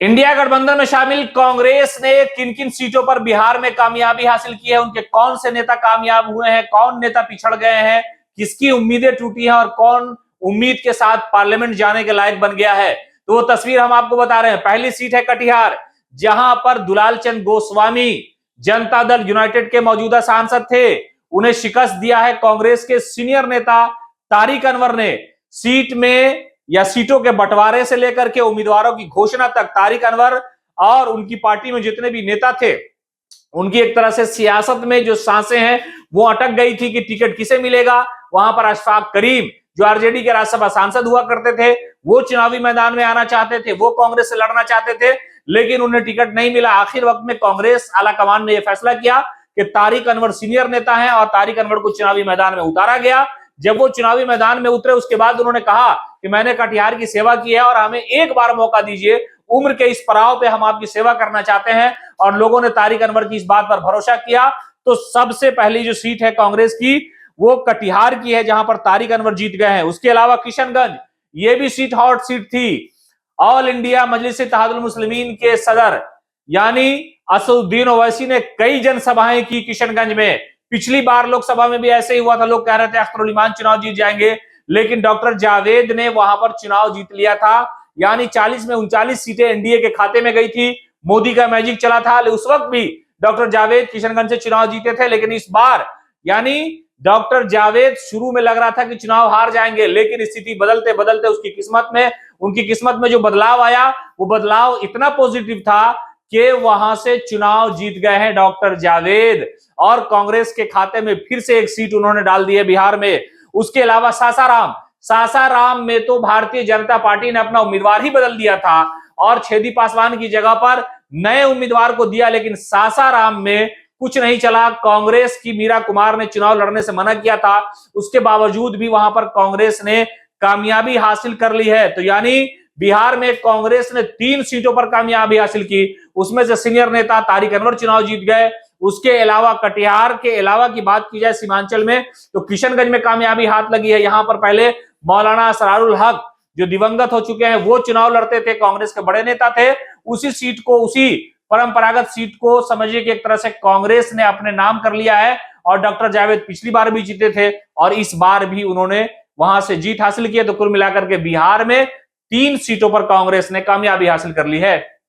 India गठबंधन में शामिल कांग्रेस ने किन किन सीटों पर बिहार में कामयाबी हासिल की है, उनके कौन से नेता कामयाब हुए हैं, कौन नेता पिछड़ गए हैं, किसकी उम्मीदें टूटी हैं और कौन उम्मीद के साथ पार्लियामेंट जाने के लायक बन गया है, तो वो तस्वीर हम आपको बता रहे हैं। पहली सीट है कटिहार, जहां पर दुलाल चंद गोस्वामी जनता दल यूनाइटेड के मौजूदा सांसद थे। उन्हें शिकस्त दिया है कांग्रेस के सीनियर नेता तारिक अनवर ने। सीट में या सीटों के बंटवारे से लेकर के उम्मीदवारों की घोषणा तक तारिक अनवर और उनकी पार्टी में जितने भी नेता थे, उनकी एक तरह से सियासत में जो सांसें हैं वो अटक गई थी कि टिकट किसे मिलेगा। वहां पर अशफाक करीम जो आरजेडी के राज्यसभा सांसद हुआ करते थे, वो चुनावी मैदान में आना चाहते थे, वो कांग्रेस से लड़ना चाहते थे, लेकिन उन्हें टिकट नहीं मिला। आखिर वक्त में कांग्रेस आलाकमान ने यह फैसला किया कि तारिक अनवर सीनियर नेता है और तारिक अनवर को चुनावी मैदान में उतारा गया। जब वो चुनावी मैदान में उतरे, उसके बाद उन्होंने कहा कि मैंने कटिहार की सेवा की है और हमें एक बार मौका दीजिए, उम्र के इस पड़ाव पे हम आपकी सेवा करना चाहते हैं। और लोगों ने तारिक अनवर की इस बात पर भरोसा किया। तो सबसे पहली जो सीट है कांग्रेस की, वो कटिहार की है, जहां पर तारिक अनवर जीत गए हैं। उसके अलावा किशनगंज, ये भी सीट हॉट सीट थी। ऑल इंडिया मजलिस इत्तेहादुल मुस्लिमीन के सदर यानी असदुद्दीन ओवैसी ने कई जनसभाएं की किशनगंज में। पिछली बार लोकसभा में भी ऐसे ही हुआ था, लोग कह रहे थे अख्तरुल इमान चुनाव जीत जाएंगे, लेकिन डॉक्टर जावेद ने वहां पर चुनाव जीत लिया था। यानी 40 में 39 सीटें एनडीए के खाते में गई थी। मोदी का मैजिक चला था, उस वक्त भी डॉक्टर जावेद किशनगंज से चुनाव जीते थे। लेकिन इस बार यानी डॉक्टर जावेद शुरू में लग रहा था कि चुनाव हार जाएंगे, लेकिन स्थिति बदलते बदलते उनकी किस्मत में जो बदलाव आया, वो बदलाव इतना पॉजिटिव था कि वहां से चुनाव जीत गए हैं डॉक्टर जावेद और कांग्रेस के खाते में फिर से एक सीट उन्होंने डाल दी है बिहार में। उसके अलावा सासाराम में तो भारतीय जनता पार्टी ने अपना उम्मीदवार ही बदल दिया था और छेदी पासवान की जगह पर नए उम्मीदवार को दिया, लेकिन सासाराम में कुछ नहीं चला। कांग्रेस की मीरा कुमार ने चुनाव लड़ने से मना किया था, उसके बावजूद भी वहां पर कांग्रेस ने कामयाबी हासिल कर ली है। तो यानी बिहार में कांग्रेस ने 3 सीटों पर कामयाबी हासिल की, उसमें से सीनियर नेता तारिक अनवर चुनाव जीत गए। उसके अलावा कटिहार के अलावा की बात की जाए सीमांचल में, तो किशनगंज में कामयाबी हाथ लगी है। यहां पर पहले मौलाना असरारुल हक जो दिवंगत हो चुके हैं, वो चुनाव लड़ते थे, कांग्रेस के बड़े नेता थे। उसी परंपरागत सीट को समझिए कि एक तरह से कांग्रेस ने अपने नाम कर लिया है। और डॉक्टर जावेद पिछली बार भी जीते थे और इस बार भी उन्होंने वहां से जीत हासिल की है। तो कुल मिलाकर के बिहार में 3 सीटों पर कांग्रेस ने कामयाबी हासिल कर ली है।